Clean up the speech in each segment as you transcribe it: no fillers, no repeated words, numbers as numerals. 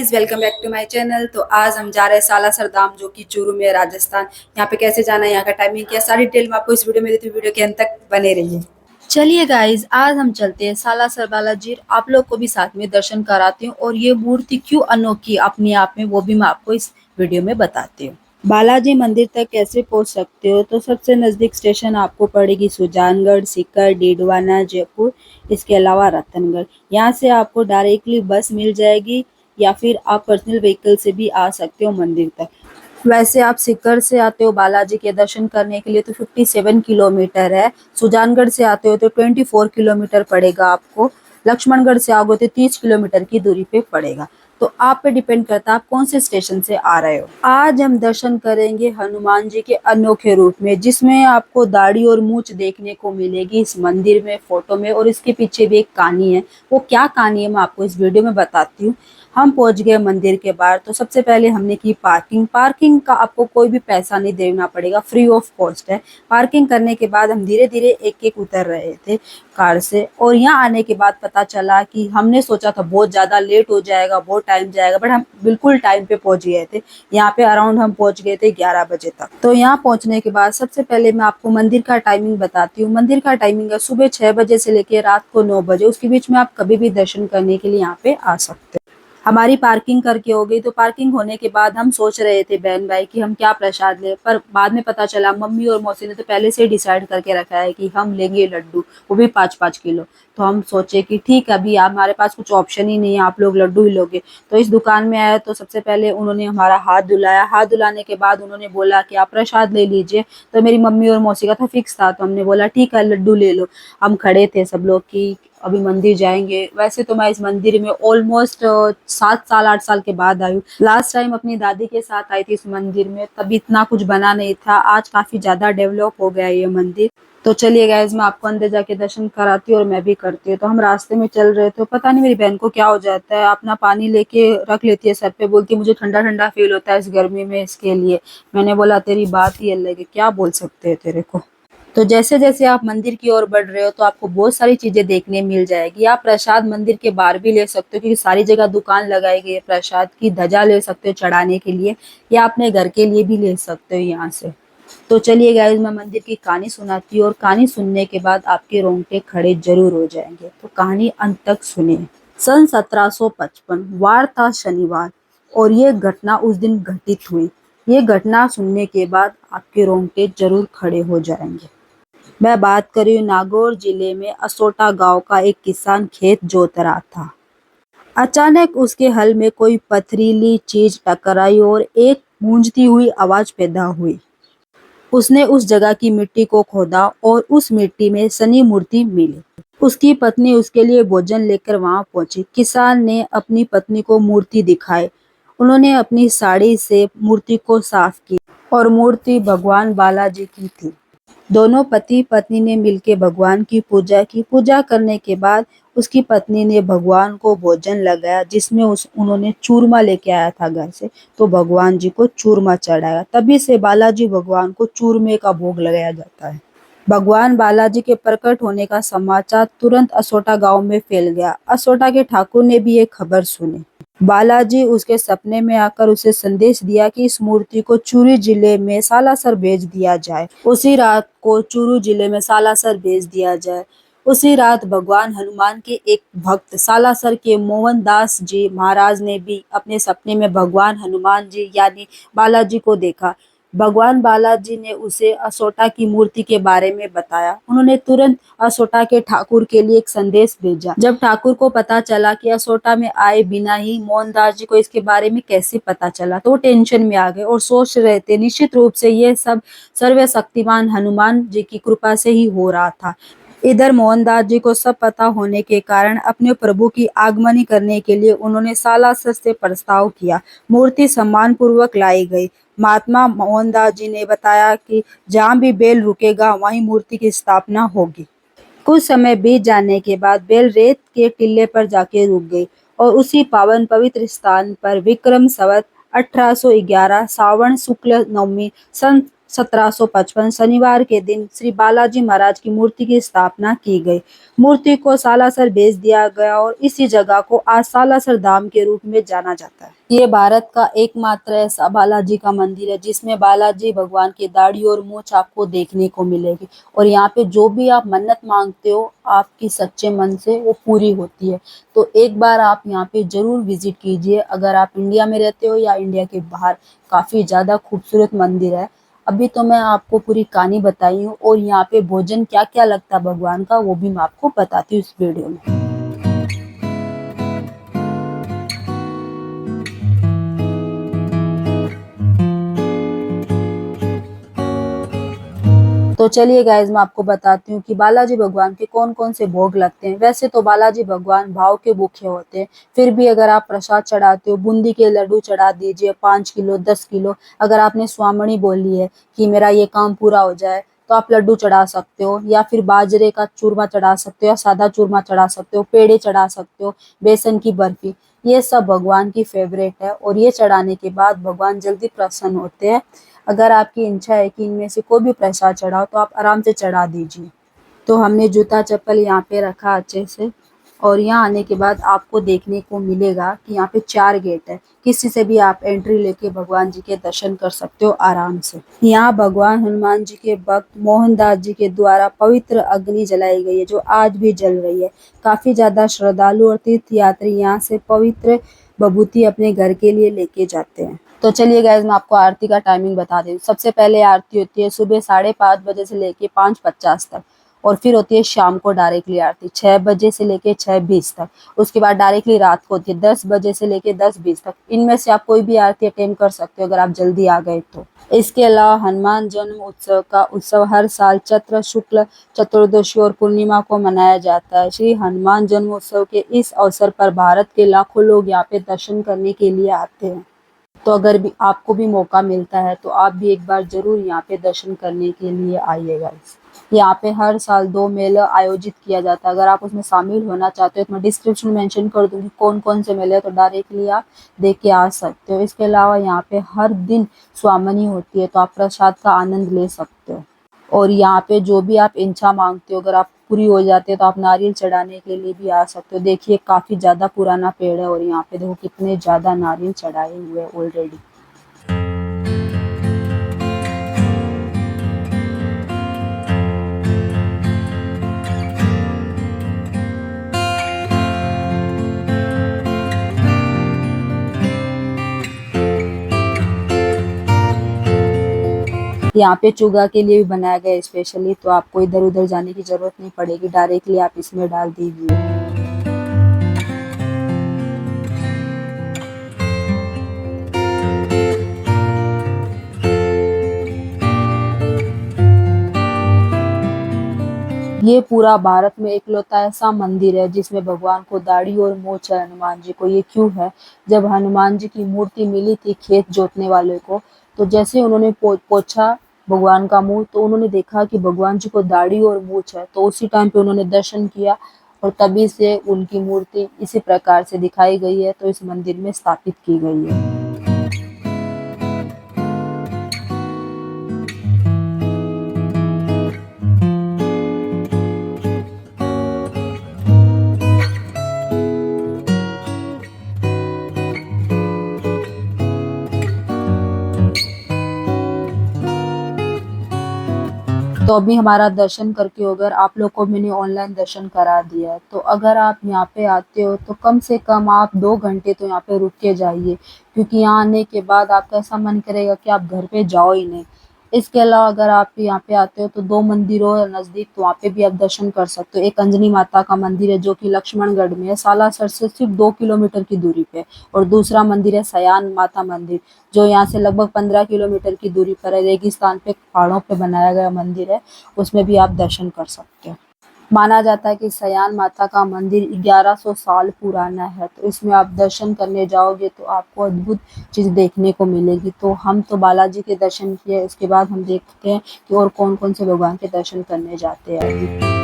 Guys, welcome back to my channel. तो आज हम जा रहे हैं सालासर धाम, जो कि चूरू में है, राजस्थान। यहाँ पे कैसे जाना है, यहाँ का टाइमिंग क्या, सारी डिटेल मैं आपको इस वीडियो में देती हूँ। वीडियो के अंत तक बने रहिए। चलिए गाइस, आज हम चलते हैं सालासर बालाजी। आप लोग को भी साथ में दर्शन कराती हूँ और ये मूर्ति क्यों अनोखी अपने आप में, वो भी मैं आपको इस वीडियो में बताती हूँ। बालाजी मंदिर तक कैसे पहुंच सकते हो, तो सबसे नजदीक स्टेशन आपको पड़ेगी सुजानगढ़, सीकर, डीडवाना, जयपुर, इसके अलावा रतनगढ़। यहाँ से आपको डायरेक्टली बस मिल जाएगी या फिर आप पर्सनल व्हीकल से भी आ सकते हो मंदिर तक। वैसे आप सीकर से आते हो बालाजी के दर्शन करने के लिए तो 57 किलोमीटर है। सुजानगढ़ से आते हो तो 24 किलोमीटर पड़ेगा आपको। लक्ष्मणगढ़ से आओगे तो 30 किलोमीटर की दूरी पे पड़ेगा। तो आप पे डिपेंड करता है आप कौन से स्टेशन से आ रहे हो। आज हम दर्शन करेंगे हनुमान जी के अनोखे रूप में, जिसमें आपको दाढ़ी और मूंछ देखने को मिलेगी इस मंदिर में, फोटो में। और इसके पीछे भी एक कहानी है। वो क्या कहानी है मैं आपको इस वीडियो में बताती हूँ। हम पहुंच गए मंदिर के बाहर। तो सबसे पहले हमने की पार्किंग का आपको कोई भी पैसा नहीं देना पड़ेगा, फ्री ऑफ कॉस्ट है। पार्किंग करने के बाद हम धीरे धीरे एक एक उतर रहे थे कार से। और यहाँ आने के बाद पता चला कि हमने सोचा था बहुत ज्यादा लेट हो जाएगा, बहुत टाइम जाएगा, बट हम बिल्कुल टाइम पे पहुंच गए थे। यहाँ पे अराउंड हम पहुंच गए थे 11 बजे तक। तो यहाँ पहुंचने के बाद सबसे पहले मैं आपको मंदिर का टाइमिंग बताती हूँ। मंदिर का टाइमिंग है सुबह 6 बजे से लेकर रात को 9 बजे। उसके बीच में आप कभी भी दर्शन करने के लिए यहाँ पे आ सकते हो। हमारी पार्किंग करके हो गई। तो पार्किंग होने के बाद हम सोच रहे थे बहन भाई कि हम क्या प्रसाद लें, पर बाद में पता चला मम्मी और मौसी ने तो पहले से ही डिसाइड करके रखा है कि हम लेंगे लड्डू, वो भी 5-5 किलो। तो हम सोचे कि ठीक है, अभी हमारे पास कुछ ऑप्शन ही नहीं है, आप लोग लड्डू ही लोगे। तो इस दुकान में आए तो सबसे पहले उन्होंने हमारा हाथ धुलाया। हाथ धुलाने के बाद उन्होंने बोला कि आप प्रसाद ले लीजिए। तो मेरी मम्मी और मौसी का तो फिक्स था, तो हमने बोला ठीक है लड्डू ले लो। हम खड़े थे सब लोग कि अभी मंदिर जाएंगे। वैसे तो मैं इस मंदिर में ऑलमोस्ट 7 साल 8 साल के बाद आई हूँ। लास्ट टाइम अपनी दादी के साथ आई थी इस मंदिर में, तभी इतना कुछ बना नहीं था। आज काफी ज्यादा डेवलप हो गया है ये मंदिर। तो चलिए गाइज, मैं आपको अंदर जाके दर्शन कराती हूँ और मैं भी करती हूँ। तो हम रास्ते में चल रहे थे, पता नहीं मेरी बहन को क्या हो जाता है, अपना पानी लेके रख लेती है सर पे, बोलती है मुझे ठंडा ठंडा फील होता है इस गर्मी में, इसके लिए। मैंने बोला तेरी बात ही अलग है, क्या बोल सकते हैं तेरे को। तो जैसे जैसे आप मंदिर की ओर बढ़ रहे हो तो आपको बहुत सारी चीजें देखने मिल जाएगी। आप प्रसाद मंदिर के बाहर भी ले सकते हो, क्योंकि सारी जगह दुकान लगाई गई है प्रसाद की। ध्वजा ले सकते हो चढ़ाने के लिए, या अपने घर के लिए भी ले सकते हो यहाँ से। तो चलिए गाइस, मैं मंदिर की कहानी सुनाती हूँ और कहानी सुनने के बाद आपके रोंगटे खड़े जरूर हो जाएंगे। तो कहानी अंत तक सुनिए। सन 1755, वार था शनिवार, और ये घटना उस दिन घटित हुई। ये घटना सुनने के बाद आपके रोंगटे जरूर खड़े हो जाएंगे। मैं बात कर रही हूँ नागौर जिले में असोटा गांव का। एक किसान खेत जोत रहा था। अचानक उसके हल में कोई पथरीली चीज टकराई और एक गूंजती हुई आवाज पैदा हुई। उसने उस जगह की मिट्टी को खोदा और उस मिट्टी में सनी मूर्ति मिली। उसकी पत्नी उसके लिए भोजन लेकर वहां पहुंची। किसान ने अपनी पत्नी को मूर्ति दिखाई। उन्होंने अपनी साड़ी से मूर्ति को साफ किया और मूर्ति भगवान बालाजी की थी। दोनों पति पत्नी ने मिलकर भगवान की पूजा की। पूजा करने के बाद उसकी पत्नी ने भगवान को भोजन लगाया, जिसमें उन्होंने चूरमा लेके आया था घर से। तो भगवान जी को चूरमा चढ़ाया। तभी से बालाजी भगवान को चूरमे का भोग लगाया जाता है। भगवान बालाजी के प्रकट होने का समाचार तुरंत असोटा गांव में फैल गया। असोटा के ठाकुर ने भी ये खबर सुनी। बालाजी उसके सपने में आकर उसे संदेश दिया कि इस मूर्ति को चूरू जिले में सालासर भेज दिया जाए। उसी रात को चूरू जिले में सालासर भेज दिया जाए। उसी रात भगवान हनुमान के एक भक्त सालासर के मोहनदास जी महाराज ने भी अपने सपने में भगवान हनुमान जी यानी बालाजी को देखा। भगवान बालाजी ने उसे असोटा की मूर्ति के बारे में बताया। उन्होंने तुरंत असोटा के ठाकुर के लिए एक संदेश भेजा। जब ठाकुर को पता चला कि असोटा में आए बिना ही मोहनदास जी को इसके बारे में कैसे पता चला, तो वो टेंशन में आ गए और सोच रहे थे निश्चित रूप से ये सब सर्वशक्तिमान हनुमान जी की कृपा से ही हो रहा था। इधर मोहनदास जी को सब पता होने के कारण अपने प्रभु की आगमनी करने के लिए उन्होंने सालासर से प्रस्ताव किया। मूर्ति सम्मान पूर्वक लाई गई। महात्मा मोहनदास जी ने बताया कि जहाँ भी बैल रुकेगा वहीं मूर्ति की स्थापना होगी। कुछ समय बीत जाने के बाद बैल रेत के टीले पर जाके रुक गई और उसी पावन पवित्र स्थान पर विक्रम संवत 1811 सावन शुक्ल नवमी सन 1755 शनिवार के दिन श्री बालाजी महाराज की मूर्ति की स्थापना की गई। मूर्ति को सालासर भेज दिया गया और इसी जगह को आज सालासर धाम के रूप में जाना जाता है। ये भारत का एकमात्र ऐसा बालाजी का मंदिर है जिसमें बालाजी भगवान की दाढ़ी और मूंछ आपको देखने को मिलेगी और यहाँ पे जो भी आप मन्नत मांगते हो आपकी सच्चे मन से वो पूरी होती है। तो एक बार आप यहाँ पे जरूर विजिट कीजिए। अगर आप इंडिया में रहते हो या इंडिया के बाहर, काफी ज्यादा खूबसूरत मंदिर है। अभी तो मैं आपको पूरी कहानी बताई हूँ और यहाँ पे भोजन क्या क्या लगता है भगवान का वो भी मैं आपको बताती हूँ इस वीडियो में। तो चलिए गाइज मैं आपको बताती हूँ कि बालाजी भगवान के कौन कौन से भोग लगते हैं। वैसे तो बालाजी भगवान भाव के भूखे होते हैं, फिर भी अगर आप प्रसाद चढ़ाते हो, बूंदी के लड्डू चढ़ा दीजिए 5 किलो 10 किलो। अगर आपने स्वामणी बोली है कि मेरा ये काम पूरा हो जाए तो आप लड्डू चढ़ा सकते हो, या फिर बाजरे का चूरमा चढ़ा सकते हो, या सादा चूरमा चढ़ा सकते हो, पेड़े चढ़ा सकते हो, बेसन की बर्फी। ये सब भगवान की फेवरेट है और ये चढ़ाने के बाद भगवान जल्दी प्रसन्न होते हैं। अगर आपकी इच्छा है कि इनमें से कोई भी प्रसाद चढ़ाओ तो आप आराम से चढ़ा दीजिए। तो हमने जूता चप्पल यहाँ पे रखा अच्छे से और यहाँ आने के बाद आपको देखने को मिलेगा कि यहाँ पे 4 गेट है। किसी से भी आप एंट्री लेके भगवान जी के दर्शन कर सकते हो आराम से। यहाँ भगवान हनुमान जी के भक्त मोहनदास जी के द्वारा पवित्र अग्नि जलाई गई है जो आज भी जल रही है। काफी ज्यादा श्रद्धालु और तीर्थ यात्री यहाँ से पवित्र विभूति अपने घर के लिए लेके जाते हैं। तो चलिए गाइज मैं आपको आरती का टाइमिंग बता दें। सबसे पहले आरती होती है सुबह 5:30 बजे से लेके 5:50 तक और फिर होती है शाम को डायरेक्टली आरती 6 बजे से लेके 6:20 तक। उसके बाद डायरेक्टली रात को होती है 10 बजे से लेके 10:20 तक। इनमें से आप कोई भी आरती अटेंड कर सकते हो अगर आप जल्दी आ गए तो। इसके अलावा हनुमान जन्म उत्सव का उत्सव हर साल चैत्र शुक्ल चतुर्दशी और पूर्णिमा को मनाया जाता है। श्री हनुमान जन्म उत्सव के इस अवसर पर भारत के लाखों लोग यहाँ पे दर्शन करने के लिए आते हैं। तो अगर भी आपको भी मौका मिलता है तो आप भी एक बार जरूर यहाँ पे दर्शन करने के लिए आइएगा। यहाँ पे हर साल 2 मेला आयोजित किया जाता है। अगर आप उसमें शामिल होना चाहते हो तो मैं डिस्क्रिप्शन में मेंशन कर दूंगी कौन कौन से मेले हैं, तो डायरेक्टली आप देख के आ सकते हो। इसके अलावा यहाँ पे हर दिन स्वामनी होती है तो आप प्रसाद का आनंद ले सकते हो। और यहाँ पे जो भी आप इच्छा मांगते हो अगर आप पूरी हो जाती है तो आप नारियल चढ़ाने के लिए भी आ सकते हो। देखिए काफी ज्यादा पुराना पेड़ है और यहाँ पे देखो कितने ज्यादा नारियल चढ़ाए हुए हैं ऑलरेडी। यहाँ पे चुगा के लिए भी बनाया गया है स्पेशली, तो आपको इधर उधर जाने की जरूरत नहीं पड़ेगी, डायरेक्टली आप इसमें डाल दीजिए। ये पूरा भारत में इकलौता ऐसा मंदिर है जिसमें भगवान को दाढ़ी और मूंछ है हनुमान जी को। ये क्यों है? जब हनुमान जी की मूर्ति मिली थी खेत जोतने वाले को, तो जैसे उन्होंने पोछा भगवान का मुंह तो उन्होंने देखा कि भगवान जी को दाढ़ी और मूंछ है, तो उसी टाइम पे उन्होंने दर्शन किया और तभी से उनकी मूर्ति इसी प्रकार से दिखाई गई है, तो इस मंदिर में स्थापित की गई है। तो अभी हमारा दर्शन करके अगर आप लोग को मैंने ऑनलाइन दर्शन करा दिया है, तो अगर आप यहाँ पे आते हो तो कम से कम आप 2 घंटे तो यहाँ पे रुक के जाइए, क्योंकि यहाँ आने के बाद आपका ऐसा मन करेगा कि आप घर पे जाओ ही नहीं। इसके अलावा अगर आप यहाँ पे आते हो तो 2 मंदिरों नजदीक, तो वहाँ पे भी आप दर्शन कर सकते हो। एक अंजनी माता का मंदिर है जो कि लक्ष्मणगढ़ में है, सालासर से सिर्फ 2 किलोमीटर की दूरी पे, और दूसरा मंदिर है सयान माता मंदिर जो यहाँ से लगभग 15 किलोमीटर की दूरी पर है। रेगिस्तान पे पहाड़ों पे बनाया गया मंदिर है, उसमें भी आप दर्शन कर सकते हो। माना जाता है कि सयान माता का मंदिर 1100 साल पुराना है, तो इसमें आप दर्शन करने जाओगे तो आपको अद्भुत चीज देखने को मिलेगी। तो हम तो बालाजी के दर्शन किए, उसके बाद हम देखते हैं कि और कौन कौन से भगवान के दर्शन करने जाते हैं अभी।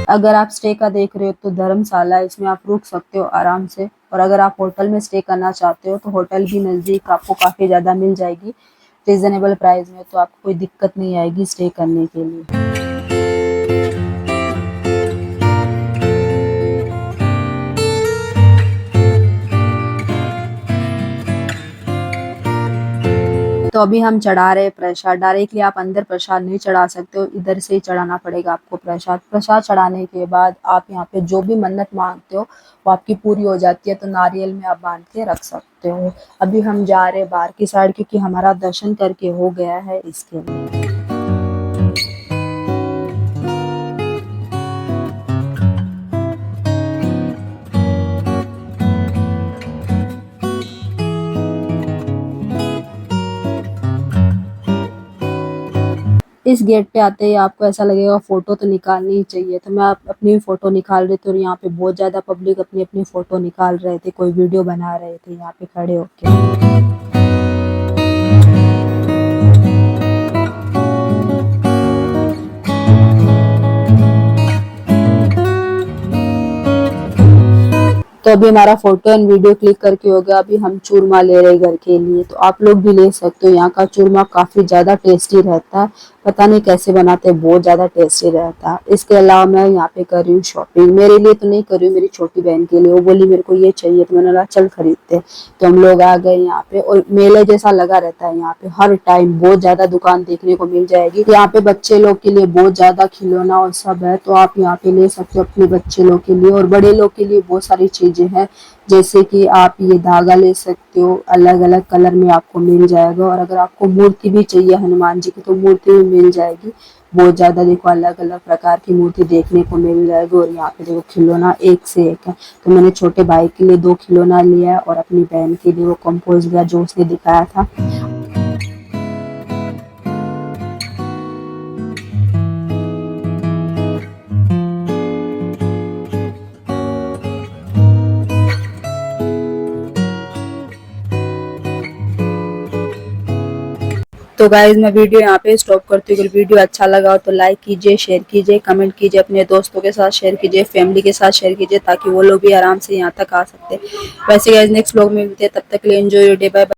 अगर आप स्टे का देख रहे हो तो धर्मशाला है, इसमें आप रुक सकते हो आराम से। और अगर आप होटल में स्टे करना चाहते हो तो होटल भी नज़दीक आपको काफ़ी ज़्यादा मिल जाएगी रीज़नेबल प्राइस में, तो आपको कोई दिक्कत नहीं आएगी स्टे करने के लिए। तो अभी हम चढ़ा रहे हैं प्रसाद। डायरेक्टली आप अंदर प्रसाद नहीं चढ़ा सकते हो, इधर से ही चढ़ाना पड़ेगा आपको प्रसाद। प्रसाद चढ़ाने के बाद आप यहाँ पे जो भी मन्नत मांगते हो वो आपकी पूरी हो जाती है, तो नारियल में आप बांध के रख सकते हो। अभी हम जा रहे हैं बाहर की साइड क्योंकि हमारा दर्शन करके हो गया है इसके लिए। इस गेट पे आते ही आपको ऐसा लगेगा फ़ोटो तो निकालनी ही चाहिए, तो मैं अपनी फ़ोटो निकाल रही थी और यहाँ पे बहुत ज़्यादा पब्लिक अपनी-अपनी फ़ोटो निकाल रहे थे, कोई वीडियो बना रहे थे यहाँ पे खड़े होके। तो अभी हमारा फोटो एंड वीडियो क्लिक करके हो गया। अभी हम चूरमा ले रहे हैं घर के लिए, तो आप लोग भी ले सकते हो। यहाँ का चूरमा काफ़ी ज़्यादा टेस्टी रहता है, पता नहीं कैसे बनाते हैं, बहुत ज़्यादा टेस्टी रहता है। इसके अलावा मैं यहाँ पे कर रही हूँ शॉपिंग। मेरे लिए तो नहीं कर रही हूँ, मेरी छोटी बहन के लिए। वो बोली मेरे को ये चाहिए, तो मैंने बोला चल खरीदते हैं। तो हम लोग आ गए यहाँ पे, और मेले जैसा लगा रहता है यहाँ पे हर टाइम। बहुत ज़्यादा दुकान देखने को मिल जाएगी यहाँ पे। बच्चे लोग के लिए बहुत ज़्यादा खिलौना और सब है, तो आप यहाँ पे ले सकते हो अपने बच्चे लोग के लिए। और बड़े लोग के लिए बहुत सारी चीज़ें हैं, जैसे कि आप ये धागा ले सकते हो, अलग अलग कलर में आपको मिल जाएगा। और अगर आपको मूर्ति भी चाहिए हनुमान जी की, तो मूर्ति भी मिल जाएगी। बहुत ज़्यादा देखो अलग अलग प्रकार की मूर्ति देखने को मिल जाएगी। और यहाँ पे देखो खिलौना एक से एक है। तो मैंने छोटे भाई के लिए 2 खिलौना लिया है और अपनी बहन के लिए वो कंपोज लिया जो उसने दिखाया था। तो गाइज मैं वीडियो यहाँ पे स्टॉप करती हूँ। अगर वीडियो अच्छा लगा हो तो लाइक कीजिए, शेयर कीजिए, कमेंट कीजिए, अपने दोस्तों के साथ शेयर कीजिए, फैमिली के साथ शेयर कीजिए, ताकि वो लोग भी आराम से यहाँ तक आ सकते हैं। वैसे गाइज नेक्स्ट व्लॉग में मिलते हैं, तब तक के लिए enjoy your day, bye bye.